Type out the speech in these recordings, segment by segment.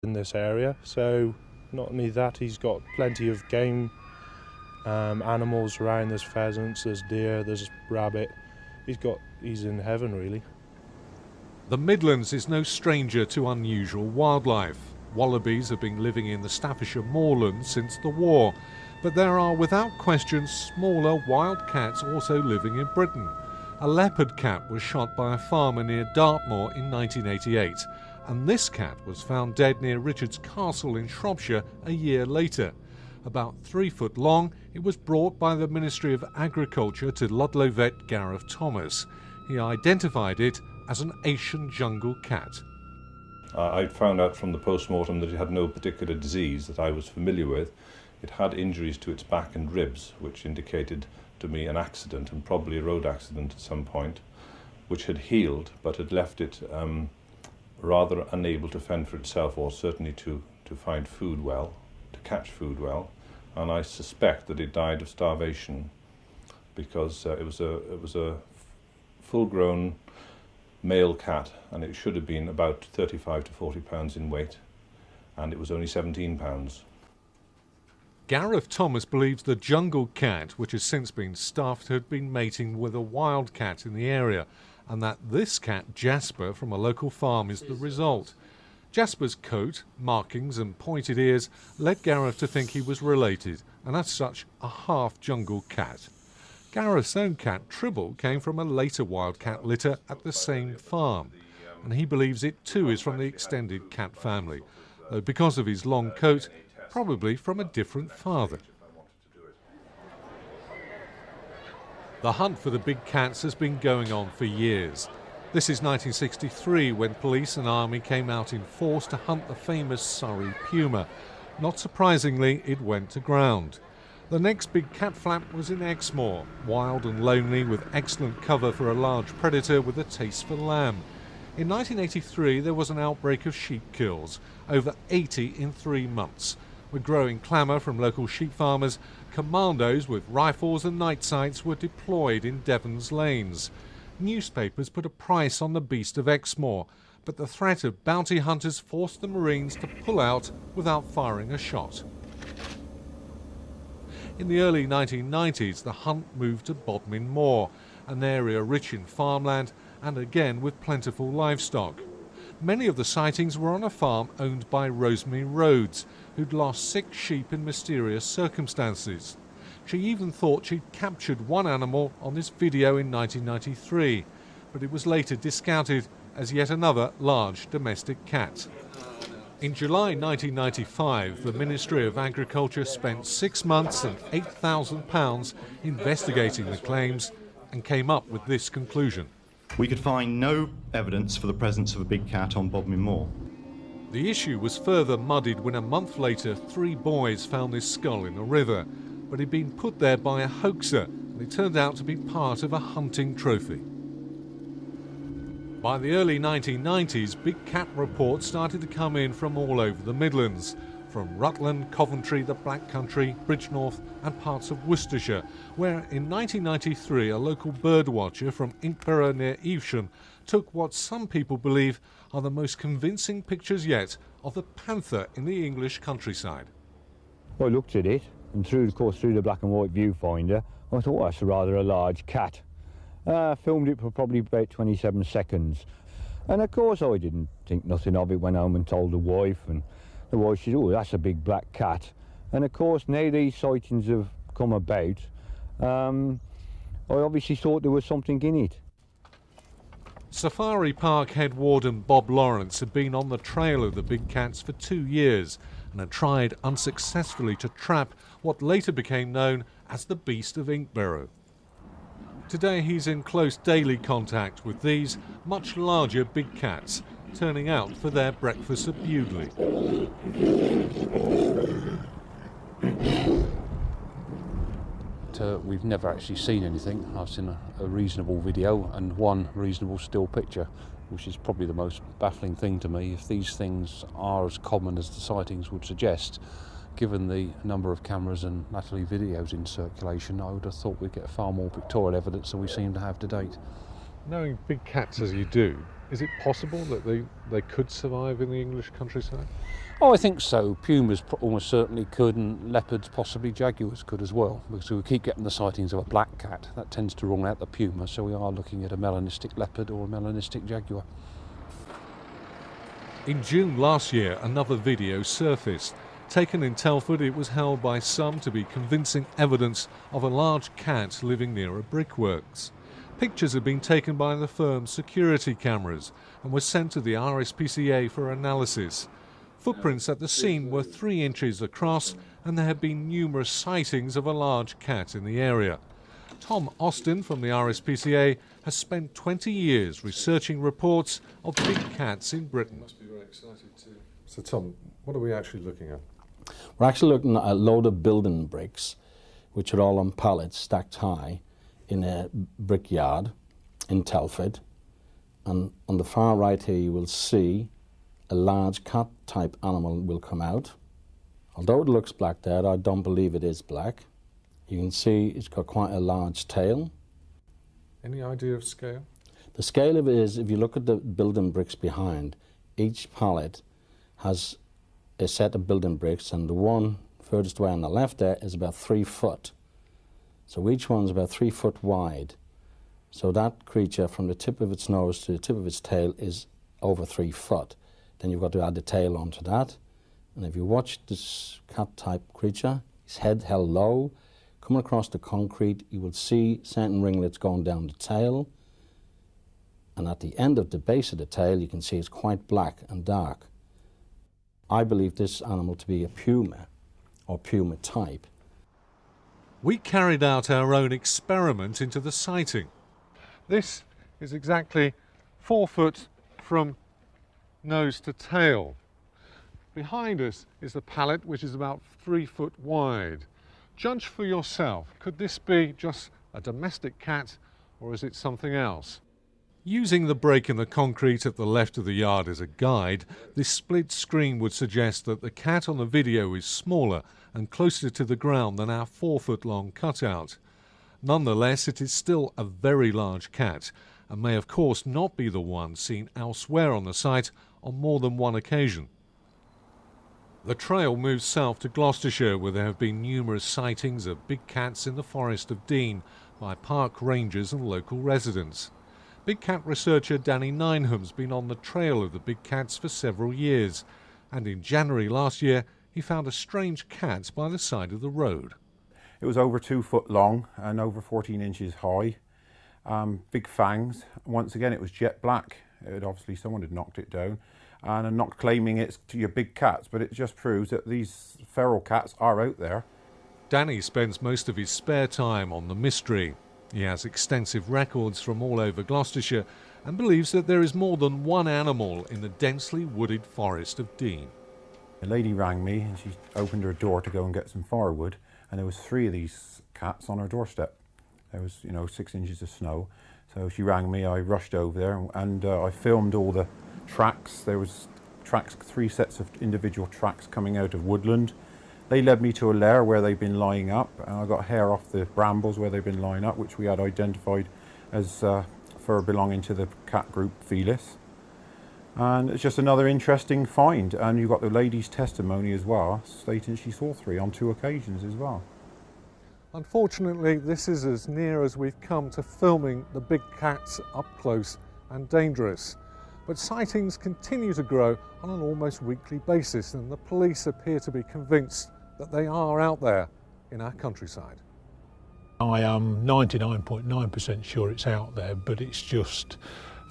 in this area, so not only that, he's got plenty of game animals around. There's pheasants, there's deer, there's rabbit. He's in heaven, really. The Midlands is no stranger to unusual wildlife. Wallabies have been living in the Staffordshire moorlands since the war, but there are without question smaller wild cats also living in Britain. A leopard cat was shot by a farmer near Dartmoor in 1988, and this cat was found dead near Richard's Castle in Shropshire a year later. About 3 foot long, it was brought by the Ministry of Agriculture to Ludlow vet Gareth Thomas. He identified it as an Asian jungle cat. I found out from the post-mortem that it had no particular disease that I was familiar with. It had injuries to its back and ribs, which indicated to me an accident, and probably a road accident at some point, which had healed but had left it rather unable to fend for itself, or certainly to find food well, to catch food well. And I suspect that it died of starvation, because it was a full-grown male cat, and it should have been about 35 to 40 pounds in weight, and it was only 17 pounds. Gareth Thomas believes the jungle cat, which has since been stuffed, had been mating with a wild cat in the area, and that this cat, Jasper, from a local farm is the result. Jasper's coat, markings and pointed ears led Gareth to think he was related, and as such a half-jungle cat. Gareth's own cat, Tribble, came from a later wildcat litter at the same farm, and he believes it too is from the extended cat family, though because of his long coat, probably from a different father. The hunt for the big cats has been going on for years. This is 1963, when police and army came out in force to hunt the famous Surrey puma. Not surprisingly, it went to ground. The next big cat flap was in Exmoor, wild and lonely with excellent cover for a large predator with a taste for lamb. In 1983 there was an outbreak of sheep kills, over 80 in 3 months. With growing clamour from local sheep farmers, commandos with rifles and night sights were deployed in Devon's lanes. Newspapers put a price on the beast of Exmoor, but the threat of bounty hunters forced the Marines to pull out without firing a shot. In the early 1990s, the hunt moved to Bodmin Moor, an area rich in farmland and again with plentiful livestock. Many of the sightings were on a farm owned by Rosemary Rhodes, who'd lost 6 sheep in mysterious circumstances. She even thought she'd captured one animal on this video in 1993, but it was later discounted as yet another large domestic cat. In July 1995, the Ministry of Agriculture spent 6 months and £8,000 investigating the claims and came up with this conclusion. We could find no evidence for the presence of a big cat on Bodmin Moor. The issue was further muddied when a month later 3 boys found this skull in a river, but it had been put there by a hoaxer, and it turned out to be part of a hunting trophy. By the early 1990s, big cat reports started to come in from all over the Midlands, from Rutland, Coventry, the Black Country, Bridgnorth and parts of Worcestershire, where in 1993 a local birdwatcher from Inkborough near Evesham took what some people believe are the most convincing pictures yet of the panther in the English countryside. I looked at it, and through the black and white viewfinder, I thought, that's rather a large cat. Filmed it for probably about 27 seconds. And of course I didn't think nothing of it, went home and told the wife, and the wife said, oh, that's a big black cat. And of course now these sightings have come about, I obviously thought there was something in it. Safari Park head warden Bob Lawrence had been on the trail of the big cats for 2 years and had tried unsuccessfully to trap what later became known as the Beast of Inkborough. Today he's in close daily contact with these much larger big cats, turning out for their breakfast at Bewdley. We've never actually seen anything. I've seen a reasonable video and one reasonable still picture, which is probably the most baffling thing to me. If these things are as common as the sightings would suggest, given the number of cameras and latterly videos in circulation, I would have thought we'd get far more pictorial evidence than we seem to have to date. Knowing big cats as you do, Is it possible that they could survive in the English countryside? Oh, I think so. Pumas almost certainly could, and leopards, possibly jaguars could as well, because we keep getting the sightings of a black cat. That tends to rule out the puma, so we are looking at a melanistic leopard or a melanistic jaguar. In June last year, another video surfaced. Taken in Telford, it was held by some to be convincing evidence of a large cat living near a brickworks. Pictures had been taken by the firm's security cameras and were sent to the RSPCA for analysis. Footprints at the scene were 3 inches across, and there had been numerous sightings of a large cat in the area. Tom Austin from the RSPCA has spent 20 years researching reports of big cats in Britain. Must be very excited too. So Tom, what are we actually looking at? We're actually looking at a load of building bricks, which are all on pallets stacked high in a brickyard in Telford. And on the far right here you will see a large cat-type animal will come out. Although it looks black there, I don't believe it is black. You can see it's got quite a large tail. Any idea of scale? The scale of it is, if you look at the building bricks behind, each pallet has a set of building bricks, and the one furthest away on the left there is about 3 foot. So each one's about 3 foot wide. So that creature, from the tip of its nose to the tip of its tail, is over 3 foot. Then you've got to add the tail onto that. And if you watch this cat-type creature, his head held low, coming across the concrete, you will see certain ringlets going down the tail. And at the end of the base of the tail, you can see it's quite black and dark. I believe this animal to be a puma, or puma type. We carried out our own experiment into the sighting. This is exactly 4 foot from nose to tail. Behind us is the pallet, which is about 3 foot wide. Judge for yourself. Could this be just a domestic cat, or is it something else? Using the break in the concrete at the left of the yard as a guide, this split screen would suggest that the cat on the video is smaller and closer to the ground than our 4 foot long cutout. Nonetheless, it is still a very large cat, and may of course not be the one seen elsewhere on the site on more than one occasion. The trail moves south to Gloucestershire, where there have been numerous sightings of big cats in the Forest of Dean by park rangers and local residents. Big cat researcher Danny Nineham's been on the trail of the big cats for several years, and in January last year he found a strange cat by the side of the road. It was over 2 foot long and over 14 inches high. Big fangs. Once again, it was jet black. Obviously someone had knocked it down. And I'm not claiming it's to your big cats, but it just proves that these feral cats are out there. Danny spends most of his spare time on the mystery. He has extensive records from all over Gloucestershire and believes that there is more than one animal in the densely wooded Forest of Dean. A lady rang me and she opened her door to go and get some firewood, and there was 3 of these cats on her doorstep. There was, 6 inches of snow. So she rang me, I rushed over there, and I filmed all the tracks. There was 3 sets of individual tracks coming out of woodland. They led me to a lair where they've been lying up, and I got hair off the brambles where they've been lying up, which we had identified as for belonging to the cat group Felis. And it's just another interesting find, and you've got the lady's testimony as well, stating she saw 3 on 2 occasions as well. Unfortunately, this is as near as we've come to filming the big cats up close and dangerous. But sightings continue to grow on an almost weekly basis, and the police appear to be convinced that they are out there in our countryside. I am 99.9% sure it's out there, but it's just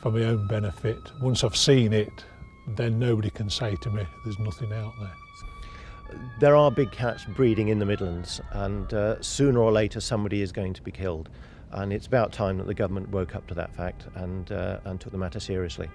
for my own benefit. Once I've seen it, then nobody can say to me there's nothing out there. There are big cats breeding in the Midlands, and sooner or later somebody is going to be killed. And it's about time that the government woke up to that fact and took the matter seriously.